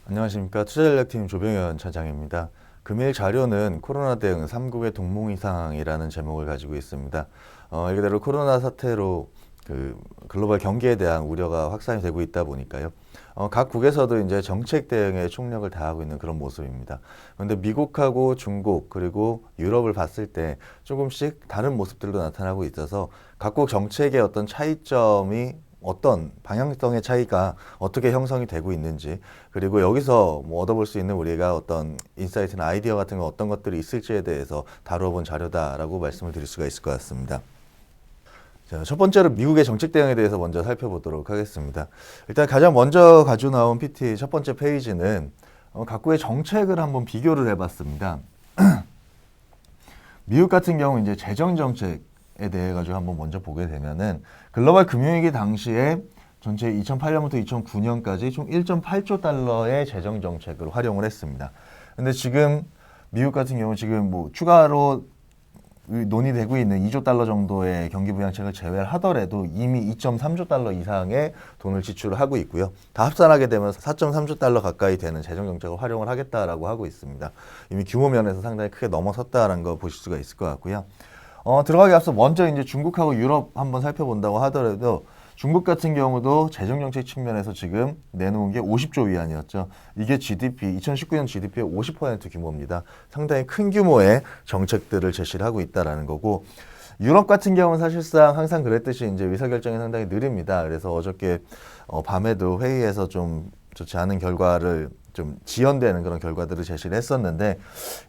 안녕하십니까. 투자전략팀 조병현 차장입니다. 금일 자료는 코로나 대응 3국의 동몽이상이라는 제목을 가지고 있습니다. 말 그대로 코로나 사태로 글로벌 경기에 대한 우려가 확산이 되고 있다 보니까요. 각 국에서도 이제 정책 대응에 총력을 다하고 있는 그런 모습입니다. 그런데 미국하고 중국 그리고 유럽을 봤을 때 조금씩 다른 모습들도 나타나고 있어서 각국 정책의 어떤 차이점이 어떤 방향성의 차이가 어떻게 형성이 되고 있는지, 그리고 여기서 뭐 얻어볼 수 있는 우리가 어떤 인사이트나 아이디어 같은 거 어떤 것들이 있을지에 대해서 다루어 본 자료다라고 말씀을 드릴 수가 있을 것 같습니다. 자, 첫 번째로 미국의 정책 대응에 대해서 먼저 살펴보도록 하겠습니다. 일단 가장 먼저 가지고 나온 PT 첫 번째 페이지는 각국의 정책을 한번 비교를 해봤습니다. 미국 같은 경우 이제 재정 정책에 대해 가지고 한번 먼저 보게 되면은 글로벌 금융위기 당시에 전체 2008년부터 2009년까지 총 1.8조 달러의 재정 정책을 활용을 했습니다. 근데 지금 미국 같은 경우 지금 뭐 추가로 논의되고 있는 2조 달러 정도의 경기 부양책을 제외를 하더라도 이미 2.3조 달러 이상의 돈을 지출을 하고 있고요. 다 합산하게 되면 4.3조 달러 가까이 되는 재정 정책을 활용을 하겠다라고 하고 있습니다. 이미 규모 면에서 상당히 크게 넘어섰다라는 거 보실 수가 있을 것 같고요. 들어가기 앞서 먼저 이제 중국하고 유럽 한번 살펴본다고 하더라도 중국 같은 경우도 재정정책 측면에서 지금 내놓은 게 50조 위안이었죠. 이게 GDP, 2019년 GDP의 50% 규모입니다. 상당히 큰 규모의 정책들을 제시를 하고 있다는 거고, 유럽 같은 경우는 사실상 항상 그랬듯이 이제 의사결정이 상당히 느립니다. 그래서 어저께 밤에도 회의에서 좀 좋지 않은 결과를 좀 지연되는 그런 결과들을 제시를 했었는데,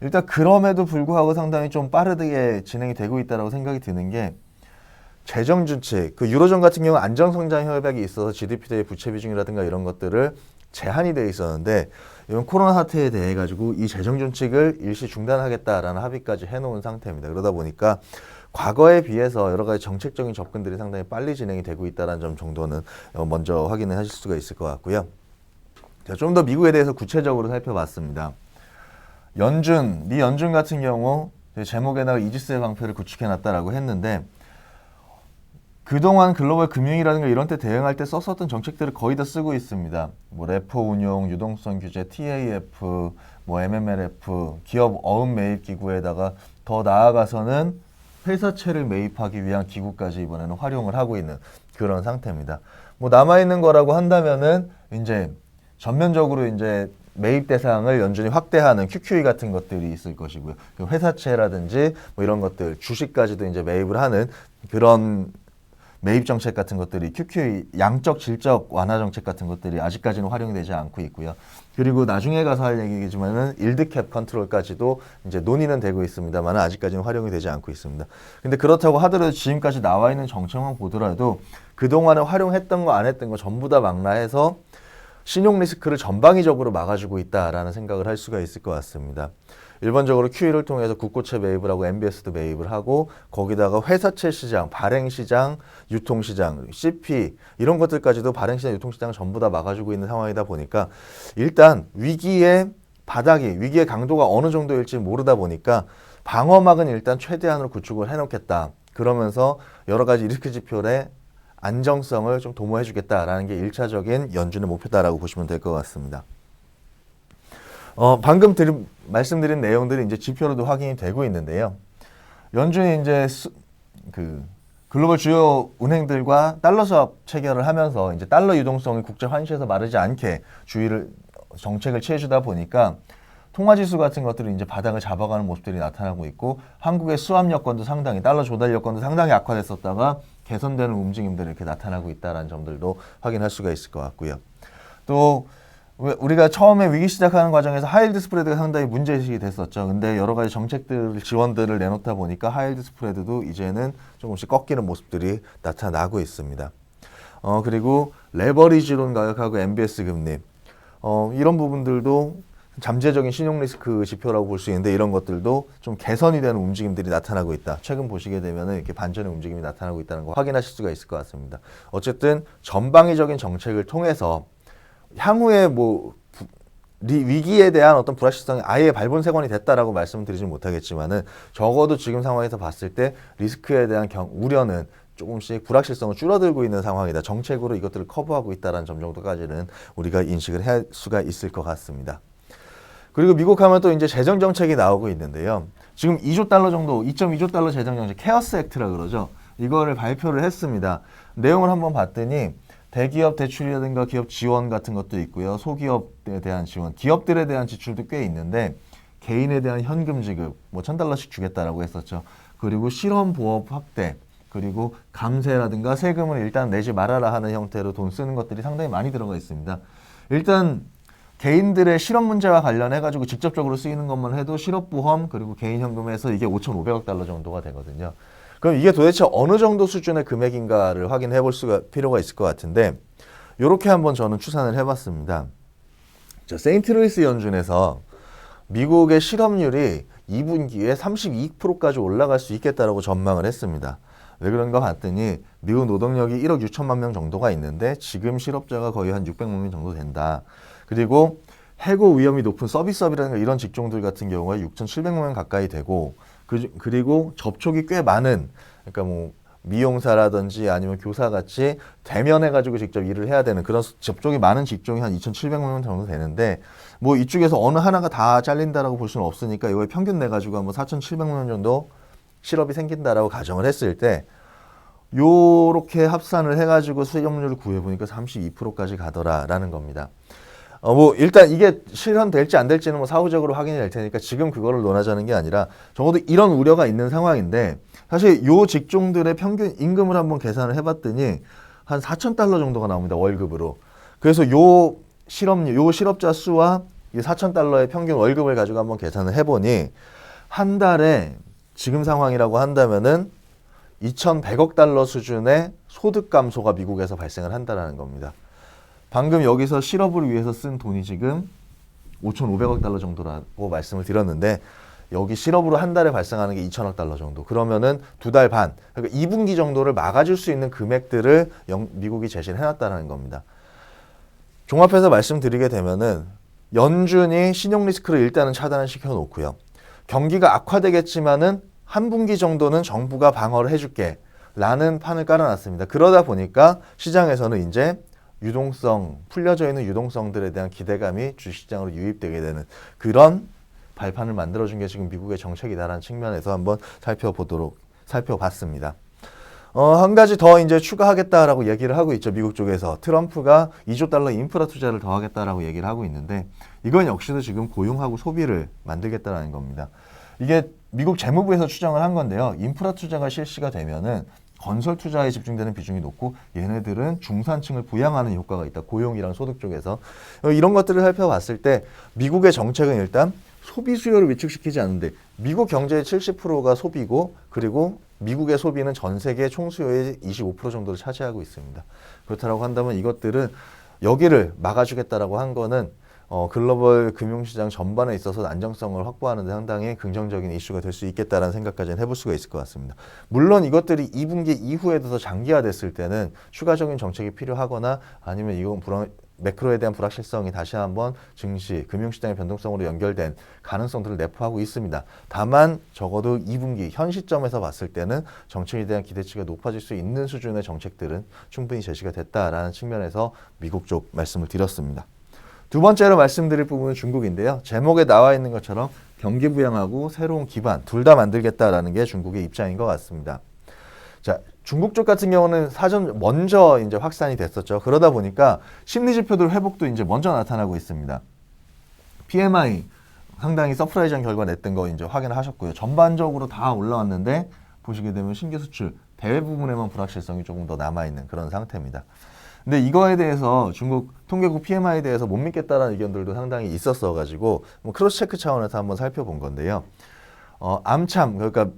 일단 그럼에도 불구하고 상당히 좀 빠르게 진행이 되고 있다고 생각이 드는 게, 재정 준칙, 그 유로존 같은 경우 안정성장 협약이 있어서 GDP 대 부채 비중이라든가 이런 것들을 제한이 돼 있었는데, 이번 코로나 사태에 대해 가지고 이 재정 준칙을 일시 중단하겠다라는 합의까지 해놓은 상태입니다. 그러다 보니까 과거에 비해서 여러 가지 정책적인 접근들이 상당히 빨리 진행이 되고 있다는 점 정도는 먼저 확인을 하실 수가 있을 것 같고요. 좀 더 미국에 대해서 구체적으로 살펴봤습니다. 미 연준 같은 경우 제목에다가 이지스의 방패를 구축해놨다라고 했는데, 그동안 글로벌 금융이라든가 이런 때 대응할 때 썼었던 정책들을 거의 다 쓰고 있습니다. 뭐 레포 운용, 유동성 규제, TAF, 뭐 MMLF, 기업 어음 매입 기구에다가 더 나아가서는 회사채를 매입하기 위한 기구까지 이번에는 활용을 하고 있는 그런 상태입니다. 뭐 남아있는 거라고 한다면은 이제 전면적으로 이제 매입 대상을 연준이 확대하는 QQE 같은 것들이 있을 것이고요. 회사채라든지 뭐 이런 것들, 주식까지도 이제 매입을 하는 그런 매입 정책 같은 것들이 QQE 양적 질적 완화 정책 같은 것들이 아직까지는 활용이 되지 않고 있고요. 그리고 나중에 가서 할 얘기겠지만은 일드캡 컨트롤까지도 이제 논의는 되고 있습니다만 아직까지는 활용이 되지 않고 있습니다. 근데 그렇다고 하더라도 지금까지 나와 있는 정책만 보더라도 그동안에 활용했던 거 안 했던 거 전부 다 망라해서 신용 리스크를 전방위적으로 막아주고 있다라는 생각을 할 수가 있을 것 같습니다. 일반적으로 QE를 통해서 국고채 매입을 하고 MBS도 매입을 하고 거기다가 회사채 시장, 발행시장, 유통시장, CP 이런 것들까지도 발행시장, 유통시장을 전부 다 막아주고 있는 상황이다 보니까 일단 위기의 강도가 어느 정도일지 모르다 보니까 방어막은 일단 최대한으로 구축을 해놓겠다. 그러면서 여러 가지 리스크 지표의 안정성을 좀 도모해 주겠다라는 게 1차적인 연준의 목표다라고 보시면 될 것 같습니다. 방금 말씀드린 내용들이 이제 지표로도 확인이 되고 있는데요. 연준이 이제 글로벌 주요 은행들과 달러 수합 체결을 하면서 이제 달러 유동성이 국제 환시에서 마르지 않게 정책을 취해주다 보니까 통화지수 같은 것들이 이제 바닥을 잡아가는 모습들이 나타나고 있고, 한국의 수합 여건도 상당히 달러 조달 여건도 상당히 악화됐었다가 개선되는 움직임들이 이렇게 나타나고 있다는 점들도 확인할 수가 있을 것 같고요. 또 우리가 처음에 위기 시작하는 과정에서 하이힐드 스프레드가 상당히 문제의식이 됐었죠. 근데 여러 가지 지원들을 내놓다 보니까 하이힐드 스프레드도 이제는 조금씩 꺾이는 모습들이 나타나고 있습니다. 그리고 레버리지론 가격하고 MBS 금리 이런 부분들도 잠재적인 신용 리스크 지표라고 볼 수 있는데, 이런 것들도 좀 개선이 되는 움직임들이 나타나고 있다. 최근 보시게 되면 이렇게 반전의 움직임이 나타나고 있다는 거 확인하실 수가 있을 것 같습니다. 어쨌든 전방위적인 정책을 통해서 향후에 위기에 대한 어떤 불확실성이 아예 발본색원이 됐다라고 말씀드리진 못하겠지만은 적어도 지금 상황에서 봤을 때 리스크에 대한 우려는 조금씩 불확실성은 줄어들고 있는 상황이다. 정책으로 이것들을 커버하고 있다는 점 정도까지는 우리가 인식을 할 수가 있을 것 같습니다. 그리고 미국 하면 또 이제 재정 정책이 나오고 있는데요. 지금 2조 달러 정도, 2.2조 달러 재정 정책, 케어스 액트라 그러죠. 이거를 발표를 했습니다. 내용을 한번 봤더니 대기업 대출이라든가 기업 지원 같은 것도 있고요. 소기업에 대한 지원, 기업들에 대한 지출도 꽤 있는데 개인에 대한 현금 지급, 뭐 $1,000씩 주겠다라고 했었죠. 그리고 실업보험 확대, 그리고 감세라든가 세금을 일단 내지 말아라 하는 형태로 돈 쓰는 것들이 상당히 많이 들어가 있습니다. 일단 개인들의 실업 문제와 관련해가지고 직접적으로 쓰이는 것만 해도 실업보험 그리고 개인현금에서 이게 5,500억 달러 정도가 되거든요. 그럼 이게 도대체 어느 정도 수준의 금액인가를 확인해 볼 필요가 있을 것 같은데 이렇게 한번 저는 추산을 해봤습니다. 세인트루이스 연준에서 미국의 실업률이 2분기에 32%까지 올라갈 수 있겠다라고 전망을 했습니다. 왜 그런가 봤더니 미국 노동력이 1억 6천만 명 정도가 있는데 지금 실업자가 거의 한 600만 명 정도 된다. 그리고 해고 위험이 높은 서비스업이라든가 이런 직종들 같은 경우가 6,700만 명 가까이 되고 그리고 접촉이 꽤 많은, 그러니까 뭐 미용사라든지 아니면 교사같이 대면해가지고 직접 일을 해야 되는 그런 접촉이 많은 직종이 한 2,700만 명 정도 되는데 뭐 이쪽에서 어느 하나가 다 잘린다라고 볼 수는 없으니까 이걸 평균 내가지고 한번 4,700만 명 정도 실업이 생긴다라고 가정을 했을 때 요렇게 합산을 해가지고 수익률을 구해보니까 32%까지 가더라라는 겁니다. 뭐 일단 이게 실현될지 안 될지는 뭐 사후적으로 확인이 될 테니까 지금 그거를 논하자는 게 아니라 적어도 이런 우려가 있는 상황인데 사실 요 직종들의 평균 임금을 한번 계산을 해봤더니 한 4,000달러 정도가 나옵니다. 월급으로. 그래서 요 실업자 수와 이 4,000달러의 평균 월급을 가지고 한번 계산을 해보니 한 달에 지금 상황이라고 한다면은 2,100억 달러 수준의 소득 감소가 미국에서 발생을 한다는 겁니다. 방금 여기서 실업을 위해서 쓴 돈이 지금 5,500억 달러 정도라고 말씀을 드렸는데 여기 실업으로 한 달에 발생하는 게 2,000억 달러 정도. 그러면은 두 달 반, 그러니까 2분기 정도를 막아줄 수 있는 금액들을 미국이 제시를 해놨다는 겁니다. 종합해서 말씀드리게 되면은 연준이 신용 리스크를 일단은 차단을 시켜놓고요. 경기가 악화되겠지만은 한 분기 정도는 정부가 방어를 해줄게 라는 판을 깔아놨습니다. 그러다 보니까 시장에서는 이제 풀려져 있는 유동성들에 대한 기대감이 주식시장으로 유입되게 되는 그런 발판을 만들어준 게 지금 미국의 정책이다라는 측면에서 한번 살펴봤습니다. 한 가지 더 이제 추가하겠다라고 얘기를 하고 있죠. 미국 쪽에서 트럼프가 2조 달러 인프라 투자를 더 하겠다라고 얘기를 하고 있는데 이건 역시도 지금 고용하고 소비를 만들겠다라는 겁니다. 이게 미국 재무부에서 추정을 한 건데요. 인프라 투자가 실시가 되면은 건설 투자에 집중되는 비중이 높고 얘네들은 중산층을 부양하는 효과가 있다. 고용이랑 소득 쪽에서. 이런 것들을 살펴봤을 때 미국의 정책은 일단 소비 수요를 위축시키지 않는데 미국 경제의 70%가 소비고 그리고 미국의 소비는 전 세계 총수요의 25% 정도를 차지하고 있습니다. 그렇다고 한다면 이것들은 여기를 막아주겠다라고 한 거는 글로벌 금융시장 전반에 있어서 안정성을 확보하는 데 상당히 긍정적인 이슈가 될 수 있겠다라는 생각까지는 해볼 수가 있을 것 같습니다. 물론 이것들이 2분기 이후에도 더 장기화됐을 때는 추가적인 정책이 필요하거나 아니면 이건 매크로에 대한 불확실성이 다시 한번 증시, 금융시장의 변동성으로 연결된 가능성들을 내포하고 있습니다. 다만 적어도 2분기 현 시점에서 봤을 때는 정책에 대한 기대치가 높아질 수 있는 수준의 정책들은 충분히 제시가 됐다라는 측면에서 미국 쪽 말씀을 드렸습니다. 두 번째로 말씀드릴 부분은 중국인데요. 제목에 나와 있는 것처럼 경기 부양하고 새로운 기반 둘 다 만들겠다라는 게 중국의 입장인 것 같습니다. 자, 중국 쪽 같은 경우는 사전 먼저 이제 확산이 됐었죠. 그러다 보니까 심리 지표들 회복도 이제 먼저 나타나고 있습니다. PMI 상당히 서프라이즈한 결과 냈던 거 이제 확인을 하셨고요. 전반적으로 다 올라왔는데 보시게 되면 신규 수출 대부분에만 불확실성이 조금 더 남아 있는 그런 상태입니다. 근데 이거에 대해서 중국 통계국 PMI에 대해서 못 믿겠다라는 의견들도 상당히 있었어 가지고 뭐 크로스 체크 차원에서 한번 살펴본 건데요. 암참 그러니까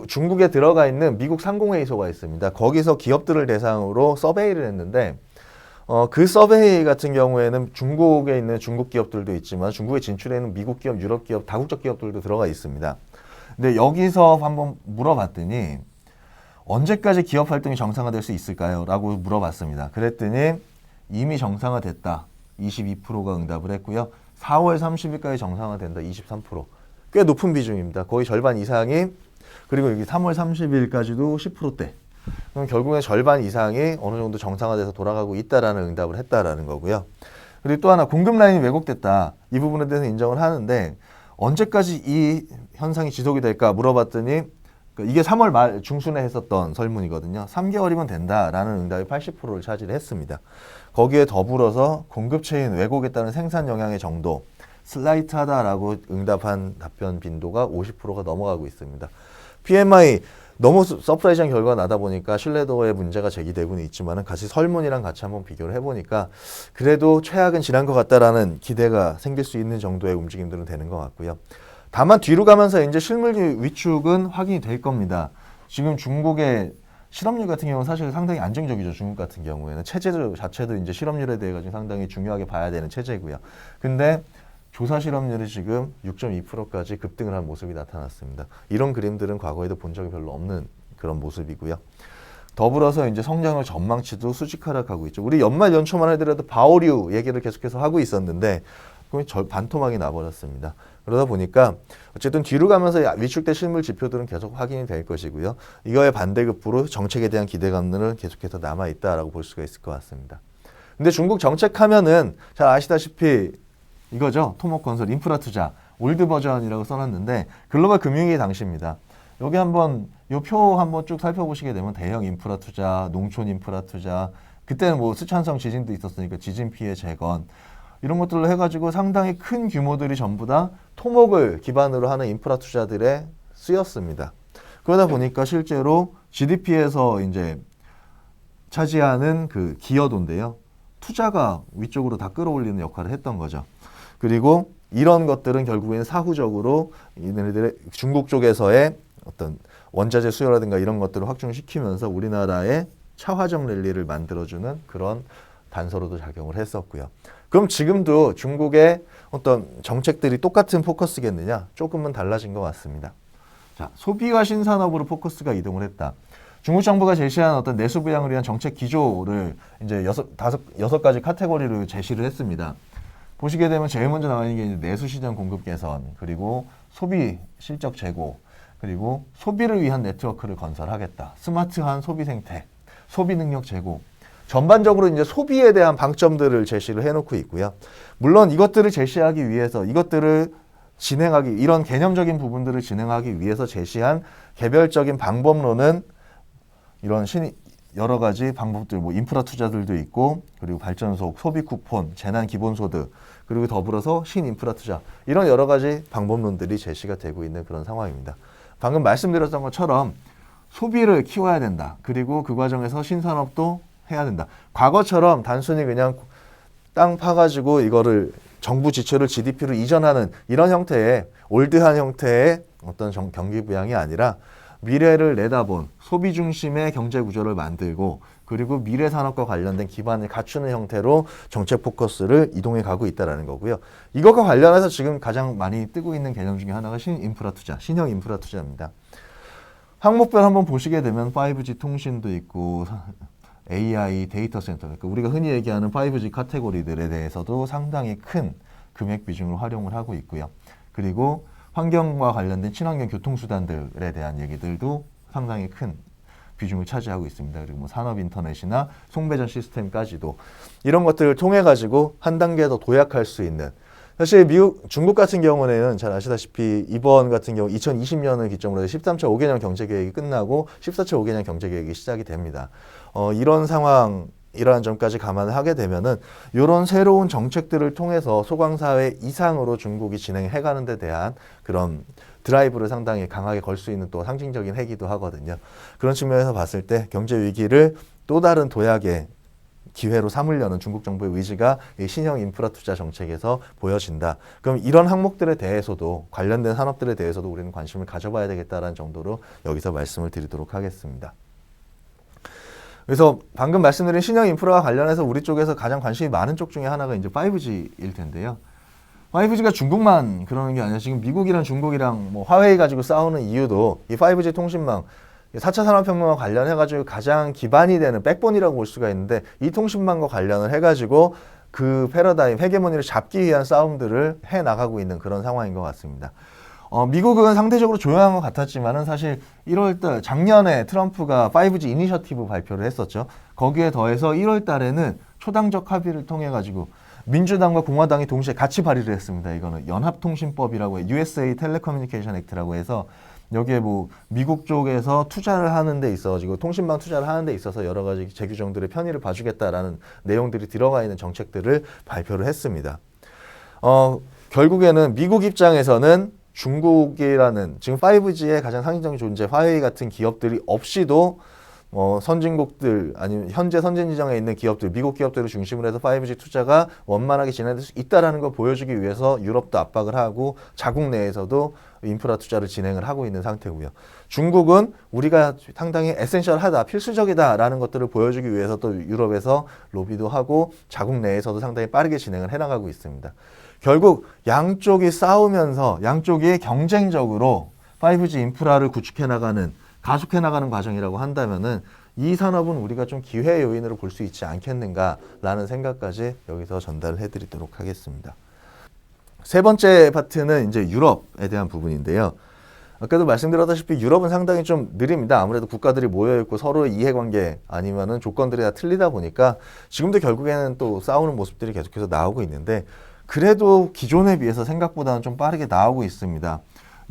중국에 들어가 있는 미국 상공회의소가 있습니다. 거기서 기업들을 대상으로 서베이를 했는데 그 서베이 같은 경우에는 중국에 있는 중국 기업들도 있지만 중국에 진출해 있는 미국 기업, 유럽 기업, 다국적 기업들도 들어가 있습니다. 근데 여기서 한번 물어봤더니 언제까지 기업 활동이 정상화될 수 있을까요? 라고 물어봤습니다. 그랬더니 이미 정상화됐다. 22%가 응답을 했고요. 4월 30일까지 정상화된다. 23%. 꽤 높은 비중입니다. 거의 절반 이상이. 그리고 여기 3월 30일까지도 10%대. 그럼 결국에 절반 이상이 어느 정도 정상화돼서 돌아가고 있다라는 응답을 했다라는 거고요. 그리고 또 하나 공급 라인이 왜곡됐다. 이 부분에 대해서 인정을 하는데 언제까지 이 현상이 지속이 될까 물어봤더니 이게 3월 말 중순에 했었던 설문이거든요. 3개월이면 된다라는 응답이 80%를 차지를 했습니다. 거기에 더불어서 공급 체인 왜곡에 따른 생산 영향의 정도 슬라이트하다라고 응답한 답변 빈도가 50%가 넘어가고 있습니다. PMI 너무 서프라이즈한 결과가 나다 보니까 신뢰도에 문제가 제기되고는 있지만 같이 설문이랑 같이 한번 비교를 해보니까 그래도 최악은 지난 것 같다라는 기대가 생길 수 있는 정도의 움직임들은 되는 것 같고요. 다만 뒤로 가면서 이제 실물 위축은 확인이 될 겁니다. 지금 중국의 실업률 같은 경우는 사실 상당히 안정적이죠. 중국 같은 경우에는 체제 자체도 이제 실업률에 대해 가지고 상당히 중요하게 봐야 되는 체제고요. 근데 조사 실업률이 지금 6.2%까지 급등을 한 모습이 나타났습니다. 이런 그림들은 과거에도 본 적이 별로 없는 그런 모습이고요. 더불어서 이제 성장률 전망치도 수직 하락하고 있죠. 우리 연말 연초만 하더라도 바오류 얘기를 계속해서 하고 있었는데 반토막이 나버렸습니다. 그러다 보니까 어쨌든 뒤로 가면서 위축된 실물 지표들은 계속 확인이 될 것이고요. 이거에 반대급부로 정책에 대한 기대감들은 계속해서 남아있다라고 볼 수가 있을 것 같습니다. 근데 중국 정책하면은 잘 아시다시피 이거죠. 토목건설 인프라 투자 올드 버전이라고 써놨는데 글로벌 금융위기 당시입니다. 여기 한번 이 표 한번 쭉 살펴보시게 되면 대형 인프라 투자, 농촌 인프라 투자, 그때는 뭐 스촨성 지진도 있었으니까 지진 피해 재건 이런 것들로 해가지고 상당히 큰 규모들이 전부 다 토목을 기반으로 하는 인프라 투자들에 쓰였습니다. 그러다 보니까 실제로 GDP에서 이제 차지하는 그 기여도인데요. 투자가 위쪽으로 다 끌어올리는 역할을 했던 거죠. 그리고 이런 것들은 결국에는 사후적으로 얘네들의 중국 쪽에서의 어떤 원자재 수요라든가 이런 것들을 확충시키면서 우리나라의 차화점 랠리를 만들어주는 그런 단서로도 작용을 했었고요. 그럼 지금도 중국의 어떤 정책들이 똑같은 포커스겠느냐? 조금은 달라진 것 같습니다. 자, 소비와 신산업으로 포커스가 이동을 했다. 중국 정부가 제시한 어떤 내수 부양을 위한 정책 기조를 이제 여섯 가지 카테고리로 제시를 했습니다. 보시게 되면 제일 먼저 나와 있는 게 내수 시장 공급 개선, 그리고 소비 실적 제고, 그리고 소비를 위한 네트워크를 건설하겠다. 스마트한 소비 생태, 소비 능력 제고. 전반적으로 이제 소비에 대한 방점들을 제시를 해놓고 있고요. 물론 이것들을 제시하기 위해서 이것들을 진행하기, 이런 개념적인 부분들을 진행하기 위해서 제시한 개별적인 방법론은 이런 여러 가지 방법들, 뭐 인프라 투자들도 있고, 그리고 발전소, 소비 쿠폰, 재난 기본소득, 그리고 더불어서 신인프라 투자, 이런 여러 가지 방법론들이 제시가 되고 있는 그런 상황입니다. 방금 말씀드렸던 것처럼 소비를 키워야 된다. 그리고 그 과정에서 신산업도 해야 된다. 과거처럼 단순히 그냥 땅 파가지고 이거를 정부 지출을 GDP로 이전하는 이런 형태의 올드한 형태의 어떤 경기 부양이 아니라 미래를 내다본 소비 중심의 경제 구조를 만들고 그리고 미래 산업과 관련된 기반을 갖추는 형태로 정책 포커스를 이동해 가고 있다는 거고요. 이것과 관련해서 지금 가장 많이 뜨고 있는 개념 중에 하나가 신인프라 투자, 신형 인프라 투자입니다. 항목별 한번 보시게 되면 5G 통신도 있고 AI 데이터 센터, 그러니까 우리가 흔히 얘기하는 5G 카테고리들에 대해서도 상당히 큰 금액 비중을 활용을 하고 있고요. 그리고 환경과 관련된 친환경 교통수단들에 대한 얘기들도 상당히 큰 비중을 차지하고 있습니다. 그리고 뭐 산업 인터넷이나 송배전 시스템까지도 이런 것들을 통해 가지고 한 단계 더 도약할 수 있는, 사실 중국 같은 경우는 잘 아시다시피 이번 같은 경우 2020년을 기점으로 해서 13차 5개년 경제계획이 끝나고 14차 5개년 경제계획이 시작이 됩니다. 이런 상황이라는 점까지 감안을 하게 되면은 이런 새로운 정책들을 통해서 소강사회 이상으로 중국이 진행해가는 데 대한 그런 드라이브를 상당히 강하게 걸 수 있는 또 상징적인 해기도 하거든요. 그런 측면에서 봤을 때 경제 위기를 또 다른 도약의 기회로 삼으려는 중국 정부의 의지가 이 신형 인프라 투자 정책에서 보여진다. 그럼 이런 항목들에 대해서도 관련된 산업들에 대해서도 우리는 관심을 가져봐야 되겠다라는 정도로 여기서 말씀을 드리도록 하겠습니다. 그래서 방금 말씀드린 신형 인프라와 관련해서 우리 쪽에서 가장 관심이 많은 쪽 중에 하나가 이제 5G일 텐데요. 5G가 중국만 그러는 게 아니라 지금 미국이랑 중국이랑 뭐 화웨이 가지고 싸우는 이유도 이 5G 통신망 4차 산업혁명과 관련해가지고 가장 기반이 되는 백본이라고 볼 수가 있는데 이 통신망과 관련을 해가지고 그 패러다임, 헤게모니를 잡기 위한 싸움들을 해나가고 있는 그런 상황인 것 같습니다. 미국은 상대적으로 조용한 것 같았지만은 사실 1월달 작년에 트럼프가 5G 이니셔티브 발표를 했었죠. 거기에 더해서 1월달에는 초당적 합의를 통해 가지고 민주당과 공화당이 동시에 같이 발의를 했습니다. 이거는 연합통신법이라고 해요. USA 텔레커뮤니케이션 액트라고 해서 여기에 뭐 미국 쪽에서 투자를 하는 데 있어가지고 통신망 투자를 하는 데 있어서 여러 가지 재규정들의 편의를 봐주겠다라는 내용들이 들어가 있는 정책들을 발표를 했습니다. 결국에는 미국 입장에서는 중국이라는 지금 5G의 가장 상징적인 존재 화웨이 같은 기업들이 없이도 선진국들 아니면 현재 선진 지정에 있는 기업들, 미국 기업들을 중심으로 해서 5G 투자가 원만하게 진행될 수 있다라는 걸 보여주기 위해서 유럽도 압박을 하고 자국 내에서도 인프라 투자를 진행을 하고 있는 상태고요. 중국은 우리가 상당히 에센셜하다, 필수적이다라는 것들을 보여주기 위해서 또 유럽에서 로비도 하고 자국 내에서도 상당히 빠르게 진행을 해나가고 있습니다. 결국 양쪽이 싸우면서 양쪽이 경쟁적으로 5G 인프라를 구축해 나가는 가속해 나가는 과정이라고 한다면은 이 산업은 우리가 좀 기회 요인으로 볼 수 있지 않겠는가라는 생각까지 여기서 전달을 해드리도록 하겠습니다. 세 번째 파트는 이제 유럽에 대한 부분인데요. 아까도 말씀드렸다시피 유럽은 상당히 좀 느립니다. 아무래도 국가들이 모여있고 서로의 이해관계 아니면은 조건들이 다 틀리다 보니까 지금도 결국에는 또 싸우는 모습들이 계속해서 나오고 있는데 그래도 기존에 비해서 생각보다는 좀 빠르게 나오고 있습니다.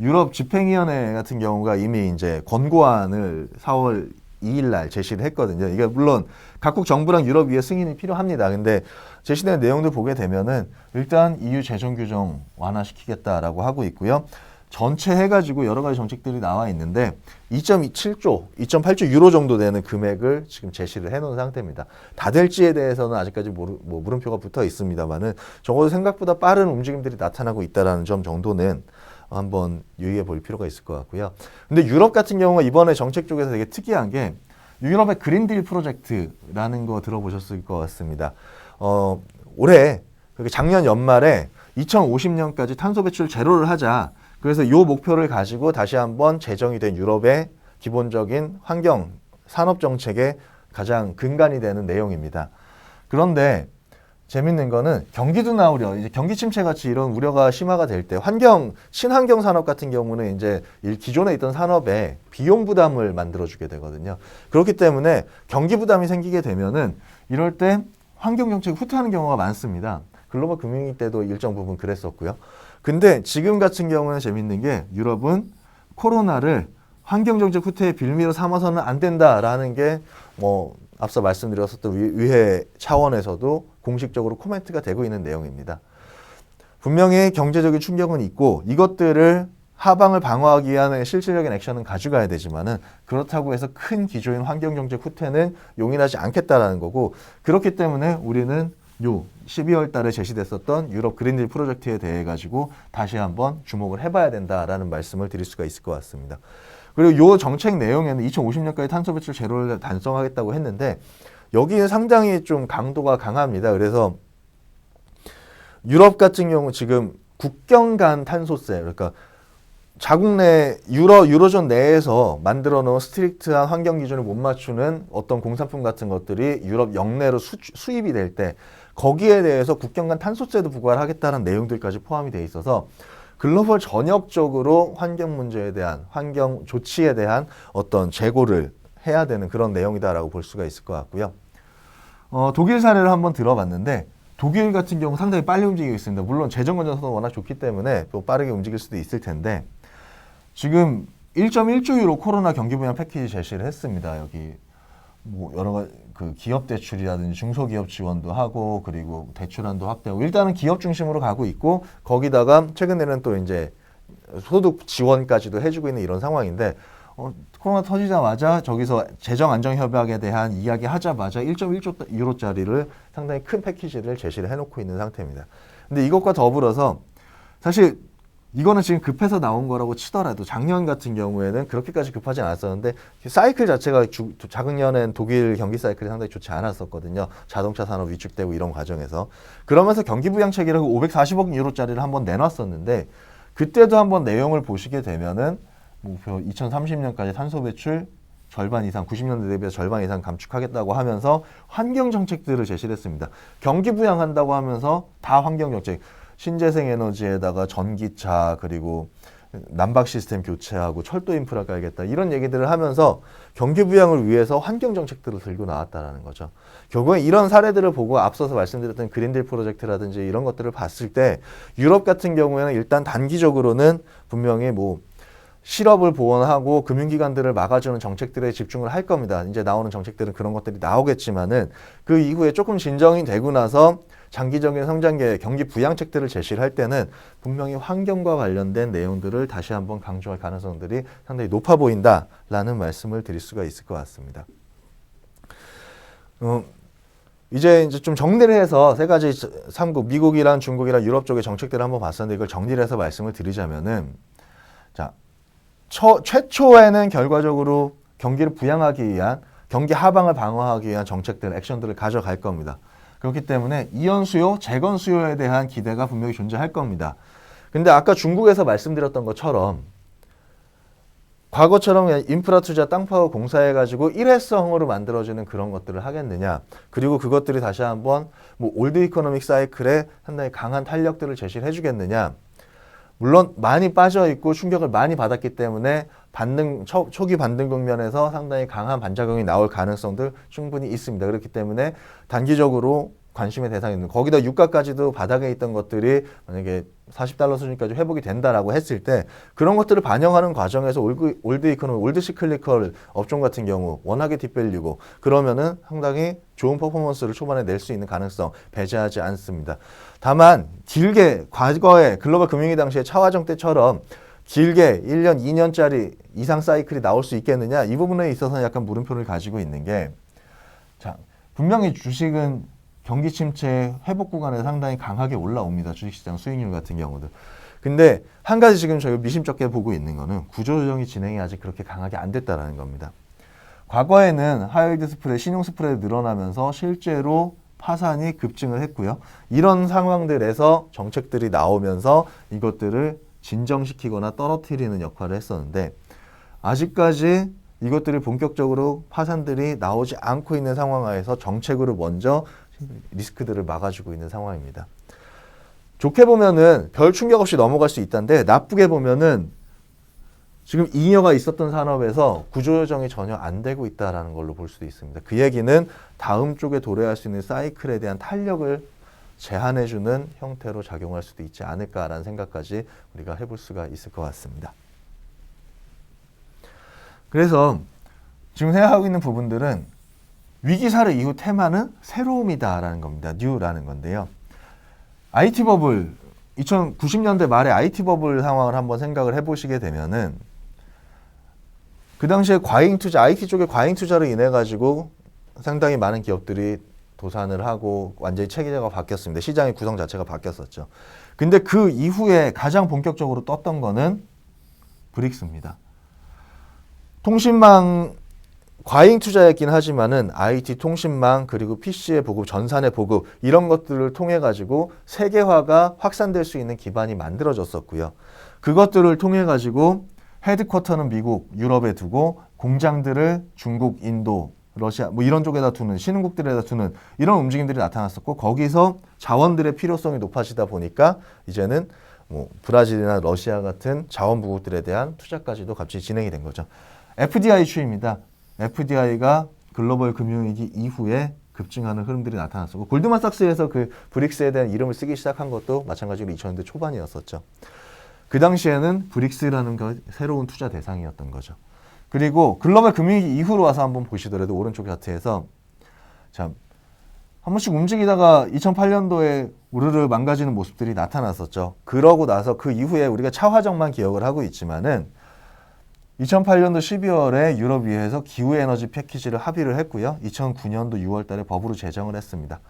유럽 집행위원회 같은 경우가 이미 이제 권고안을 4월 2일 날 제시를 했거든요. 이게 물론 각국 정부랑 유럽 위에 승인이 필요합니다. 근데 제시된 내용들 보게 되면은 일단 EU 재정 규정 완화시키겠다라고 하고 있고요. 전체 해가지고 여러 가지 정책들이 나와 있는데 2.7조, 2.8조 유로 정도 되는 금액을 지금 제시를 해놓은 상태입니다. 다 될지에 대해서는 아직까지 물음표가 붙어 있습니다만은 적어도 생각보다 빠른 움직임들이 나타나고 있다는 점 정도는 한번 유의해 볼 필요가 있을 것 같고요. 근데 유럽 같은 경우가 이번에 정책 쪽에서 되게 특이한 게 유럽의 그린딜 프로젝트라는 거 들어보셨을 것 같습니다. 올해 작년 연말에 2050년까지 탄소 배출 제로를 하자. 그래서 이 목표를 가지고 다시 한번 제정이 된 유럽의 기본적인 환경 산업 정책의 가장 근간이 되는 내용입니다. 그런데 재밌는 거는 경기도 나오려 이제 경기 침체 같이 이런 우려가 심화가 될 때 친환경 산업 같은 경우는 이제 기존에 있던 산업에 비용 부담을 만들어주게 되거든요. 그렇기 때문에 경기 부담이 생기게 되면은 이럴 때 환경 정책이 후퇴하는 경우가 많습니다. 글로벌 금융위기 때도 일정 부분 그랬었고요. 근데 지금 같은 경우는 재밌는 게 유럽은 코로나를 환경정책 후퇴의 빌미로 삼아서는 안 된다라는 게 앞서 말씀드렸었던 의회 차원에서도 공식적으로 코멘트가 되고 있는 내용입니다. 분명히 경제적인 충격은 있고 이것들을 하방을 방어하기 위한 실질적인 액션은 가져가야 되지만은 그렇다고 해서 큰 기조인 환경정책 후퇴는 용인하지 않겠다라는 거고 그렇기 때문에 우리는 12월 달에 제시됐었던 유럽 그린딜 프로젝트에 대해 가지고 다시 한번 주목을 해봐야 된다라는 말씀을 드릴 수가 있을 것 같습니다. 그리고 이 정책 내용에는 2050년까지 탄소 배출 제로를 달성하겠다고 했는데 여기는 상당히 좀 강도가 강합니다. 그래서 유럽 같은 경우 지금 국경 간 탄소세, 그러니까 자국 내 유로존 내에서 만들어 놓은 스트릭트한 환경 기준을 못 맞추는 어떤 공산품 같은 것들이 유럽 영내로 수입이 될 때 거기에 대해서 국경 간 탄소세도 부과를 하겠다는 내용들까지 포함이 돼 있어서 글로벌 전역적으로 환경 문제에 대한 환경 조치에 대한 어떤 재고를 해야 되는 그런 내용이다라고 볼 수가 있을 것 같고요. 독일 사례를 한번 들어봤는데 독일 같은 경우 상당히 빨리 움직이고 있습니다. 물론 재정 건전성도 워낙 좋기 때문에 또 빠르게 움직일 수도 있을 텐데 지금 1.1조 유로 코로나 경기 부양 패키지 제시를 했습니다. 여기 뭐 여러 가지 그 기업 대출이라든지 중소기업 지원도 하고 그리고 대출한도 확대하고 일단은 기업 중심으로 가고 있고 거기다가 최근에는 또 이제 소득 지원까지도 해주고 있는 이런 상황인데 코로나 터지자마자 저기서 재정 안정 협약에 대한 이야기 하자마자 1.1조 유로짜리를 상당히 큰 패키지를 제시를 해놓고 있는 상태입니다. 근데 이것과 더불어서 사실 이거는 지금 급해서 나온 거라고 치더라도 작년 같은 경우에는 그렇게까지 급하지 않았었는데 사이클 자체가 작년엔 독일 경기 사이클이 상당히 좋지 않았었거든요. 자동차 산업 위축되고 이런 과정에서. 그러면서 경기 부양책이라고 540억 유로짜리를 한번 내놨었는데 그때도 한번 내용을 보시게 되면은 목표 2030년까지 탄소 배출 절반 이상, 90년대 대비해서 절반 이상 감축하겠다고 하면서 환경 정책들을 제시를 했습니다. 경기 부양한다고 하면서 다 환경 정책. 신재생 에너지에다가 전기차 그리고 난박 시스템 교체하고 철도 인프라 깔겠다 이런 얘기들을 하면서 경기 부양을 위해서 환경 정책들을 들고 나왔다라는 거죠. 결국에 이런 사례들을 보고 앞서서 말씀드렸던 그린딜 프로젝트라든지 이런 것들을 봤을 때 유럽 같은 경우에는 일단 단기적으로는 분명히 뭐 실업을 보완하고 금융기관들을 막아주는 정책들에 집중을 할 겁니다. 이제 나오는 정책들은 그런 것들이 나오겠지만은 그 이후에 조금 진정이 되고 나서 장기적인 성장 계획, 경기 부양책들을 제시를 할 때는 분명히 환경과 관련된 내용들을 다시 한번 강조할 가능성들이 상당히 높아 보인다라는 말씀을 드릴 수가 있을 것 같습니다. 이제 좀 정리를 해서 세 가지 3국, 미국이랑 중국이랑 유럽 쪽의 정책들을 한번 봤었는데 이걸 정리를 해서 말씀을 드리자면은 자, 최초에는 결과적으로 경기를 부양하기 위한 경기 하방을 방어하기 위한 정책들, 액션들을 가져갈 겁니다. 그렇기 때문에 이연 수요, 재건 수요에 대한 기대가 분명히 존재할 겁니다. 근데 아까 중국에서 말씀드렸던 것처럼 과거처럼 인프라 투자, 땅 파고 공사해가지고 일회성으로 만들어지는 그런 것들을 하겠느냐. 그리고 그것들이 다시 한번 뭐 올드 이코노믹 사이클에 상당히 강한 탄력들을 제시를 해주겠느냐. 물론 많이 빠져있고 충격을 많이 받았기 때문에 초기 반등 국면에서 상당히 강한 반작용이 나올 가능성들 충분히 있습니다. 그렇기 때문에 단기적으로 관심의 대상이 있는 거기다 유가까지도 바닥에 있던 것들이 만약에 $40 수준까지 회복이 된다라고 했을 때 그런 것들을 반영하는 과정에서 올드 이코노미, 올드 시클리컬 업종 같은 경우 워낙에 딥밸류고 그러면은 상당히 좋은 퍼포먼스를 초반에 낼 수 있는 가능성 배제하지 않습니다. 다만 길게 과거에 글로벌 금융위 당시에 차화정 때처럼 길게 1년, 2년짜리 이상 사이클이 나올 수 있겠느냐 이 부분에 있어서는 약간 물음표를 가지고 있는 게 자, 분명히 주식은 경기 침체 회복 구간에 상당히 강하게 올라옵니다. 주식시장 수익률 같은 경우도. 근데 한 가지 지금 저희가 미심쩍게 보고 있는 거는 구조조정이 진행이 아직 그렇게 강하게 안 됐다라는 겁니다. 과거에는 하이힐드 스프레드, 신용 스프레드 늘어나면서 실제로 파산이 급증을 했고요. 이런 상황들에서 정책들이 나오면서 이것들을 진정시키거나 떨어뜨리는 역할을 했었는데 아직까지 이것들이 본격적으로 파산들이 나오지 않고 있는 상황 하에서 정책으로 먼저 리스크들을 막아주고 있는 상황입니다. 좋게 보면은 별 충격 없이 넘어갈 수 있다는데 나쁘게 보면은 지금 잉여가 있었던 산업에서 구조조정이 전혀 안 되고 있다는 걸로 볼 수도 있습니다. 그 얘기는 다음 쪽에 도래할 수 있는 사이클에 대한 탄력을 제한해주는 형태로 작용할 수도 있지 않을까라는 생각까지 우리가 해볼 수가 있을 것 같습니다. 그래서 지금 생각하고 있는 부분들은 위기 사례 이후 테마는 새로움이다라는 겁니다. 뉴라는 건데요. IT 버블, 2090년대 말에 IT 버블 상황을 한번 생각을 해보시게 되면은 그 당시에 과잉 투자, IT 쪽에 과잉 투자로 인해 가지고 상당히 많은 기업들이 도산을 하고 완전히 체계가 바뀌었습니다. 시장의 구성 자체가 바뀌었었죠. 근데 그 이후에 가장 본격적으로 떴던 거는 브릭스입니다. 통신망 과잉 투자였긴 하지만은 IT 통신망 그리고 PC의 보급, 전산의 보급 이런 것들을 통해 가지고 세계화가 확산될 수 있는 기반이 만들어졌었고요. 그것들을 통해 가지고 헤드쿼터는 미국, 유럽에 두고 공장들을 중국, 인도, 러시아 뭐 이런 쪽에다 두는 신흥국들에다 두는 이런 움직임들이 나타났었고 거기서 자원들의 필요성이 높아지다 보니까 이제는 뭐 브라질이나 러시아 같은 자원부국들에 대한 투자까지도 같이 진행이 된 거죠. FDI 추이입니다. FDI가 글로벌 금융위기 이후에 급증하는 흐름들이 나타났었고 골드만삭스에서 그 브릭스에 대한 이름을 쓰기 시작한 것도 마찬가지로 2000년대 초반이었었죠. 그 당시에는 브릭스라는 거 새로운 투자 대상이었던 거죠. 그리고 글로벌 금융위기 이후로 와서 한번 보시더라도 오른쪽 차트에서 자, 한 번씩 움직이다가 2008년도에 우르르 망가지는 모습들이 나타났었죠. 그러고 나서 그 이후에 우리가 차화정만 기억을 하고 있지만은 2008년도 12월에 유럽위에서 기후에너지 패키지를 합의를 했고요. 2009년도 6월 달에 법으로 제정을 했습니다.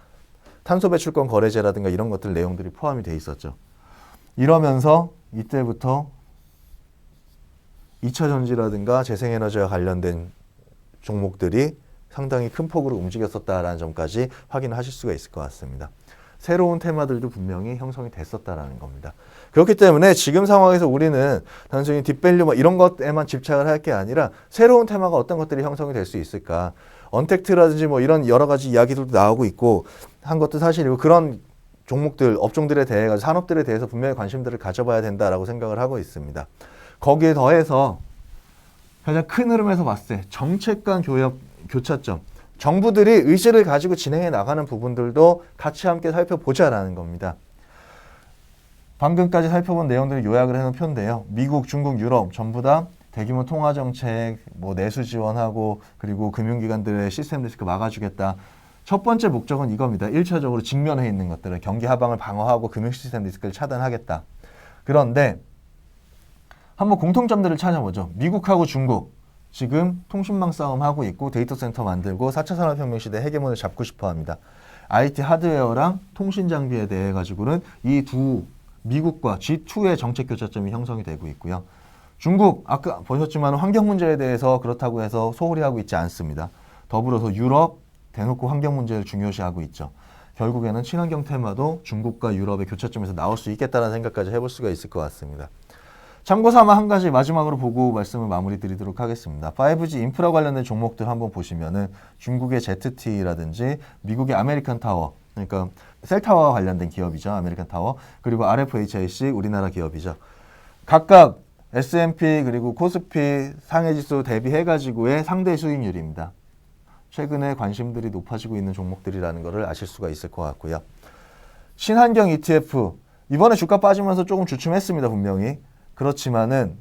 탄소배출권 거래제라든가 이런 것들 내용들이 포함이 돼 있었죠. 이러면서 이때부터 2차 전지라든가 재생에너지와 관련된 종목들이 상당히 큰 폭으로 움직였었다라는 점까지 확인하실 수가 있을 것 같습니다. 새로운 테마들도 분명히 형성이 됐었다라는 겁니다. 그렇기 때문에 지금 상황에서 우리는 단순히 딥밸류 뭐 이런 것에만 집착을 할 게 아니라 새로운 테마가 어떤 것들이 형성이 될 수 있을까. 언택트라든지 뭐 이런 여러 가지 이야기들도 나오고 있고 한 것도 사실이고 그런 종목들, 업종들에 대해 산업들에 대해서 분명히 관심들을 가져봐야 된다라고 생각을 하고 있습니다. 거기에 더해서 가장 큰 흐름에서 봤을 때 정책 간 교차점, 정부들이 의지를 가지고 진행해 나가는 부분들도 같이 함께 살펴보자라는 겁니다. 방금까지 살펴본 내용들을 요약을 해놓은 표인데요. 미국, 중국, 유럽 전부 다 대규모 통화 정책, 뭐 내수 지원하고 그리고 금융기관들의 시스템 리스크 막아주겠다. 첫 번째 목적은 이겁니다. 1차적으로 직면해 있는 것들을 경기 하방을 방어하고 금융 시스템 리스크를 차단하겠다. 그런데 한번 공통점들을 찾아보죠. 미국하고 중국 지금 통신망 싸움 하고 있고 데이터 센터 만들고 4차 산업혁명 시대 헤게몬을 잡고 싶어 합니다. IT 하드웨어랑 통신 장비에 대해 가지고는 이 두 미국과 G2의 정책 교차점이 형성이 되고 있고요. 중국 아까 보셨지만 환경 문제에 대해서 그렇다고 해서 소홀히 하고 있지 않습니다. 더불어서 유럽 대놓고 환경 문제를 중요시하고 있죠. 결국에는 친환경 테마도 중국과 유럽의 교차점에서 나올 수 있겠다는 생각까지 해볼 수가 있을 것 같습니다. 참고 삼아 한 가지 마지막으로 보고 말씀을 마무리 드리도록 하겠습니다. 5G 인프라 관련된 종목들 한번 보시면은 중국의 ZT라든지 미국의 아메리칸 타워, 그러니까 셀타워와 관련된 기업이죠. 아메리칸 타워. 그리고 RFHIC 우리나라 기업이죠. 각각 S&P 그리고 코스피 상해지수 대비해가지고의 상대 수익률입니다. 최근에 관심들이 높아지고 있는 종목들이라는 것을 아실 수가 있을 것 같고요. 친환경 ETF 이번에 주가 빠지면서 조금 주춤했습니다. 분명히. 그렇지만은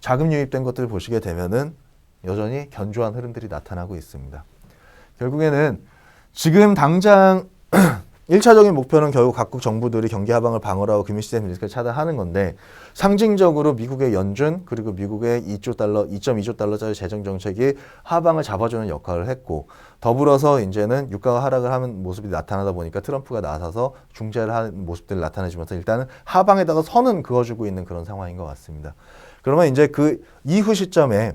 자금 유입된 것들을 보시게 되면은 여전히 견조한 흐름들이 나타나고 있습니다. 결국에는 지금 당장 1차적인 목표는 결국 각국 정부들이 경기 하방을 방어하고 금융 시스템 리스크를 차단하는 건데 상징적으로 미국의 연준 그리고 미국의 2.2조 달러짜리 재정 정책이 하방을 잡아주는 역할을 했고 더불어서 이제는 유가가 하락을 하는 모습이 나타나다 보니까 트럼프가 나서서 중재를 하는 모습들이 나타내주면서 일단은 하방에다가 선은 그어주고 있는 그런 상황인 것 같습니다. 그러면 이제 그 이후 시점에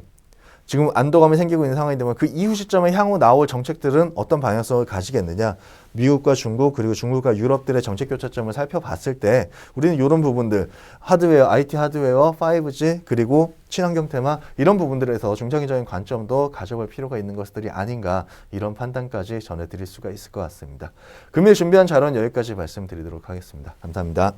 지금 안도감이 생기고 있는 상황인데 그 이후 시점에 향후 나올 정책들은 어떤 방향성을 가지겠느냐. 미국과 중국 그리고 중국과 유럽들의 정책 교차점을 살펴봤을 때 우리는 이런 부분들 하드웨어, IT 하드웨어, 5G 그리고 친환경 테마 이런 부분들에서 중장기적인 관점도 가져볼 필요가 있는 것들이 아닌가 이런 판단까지 전해드릴 수가 있을 것 같습니다. 금일 준비한 자료는 여기까지 말씀드리도록 하겠습니다. 감사합니다.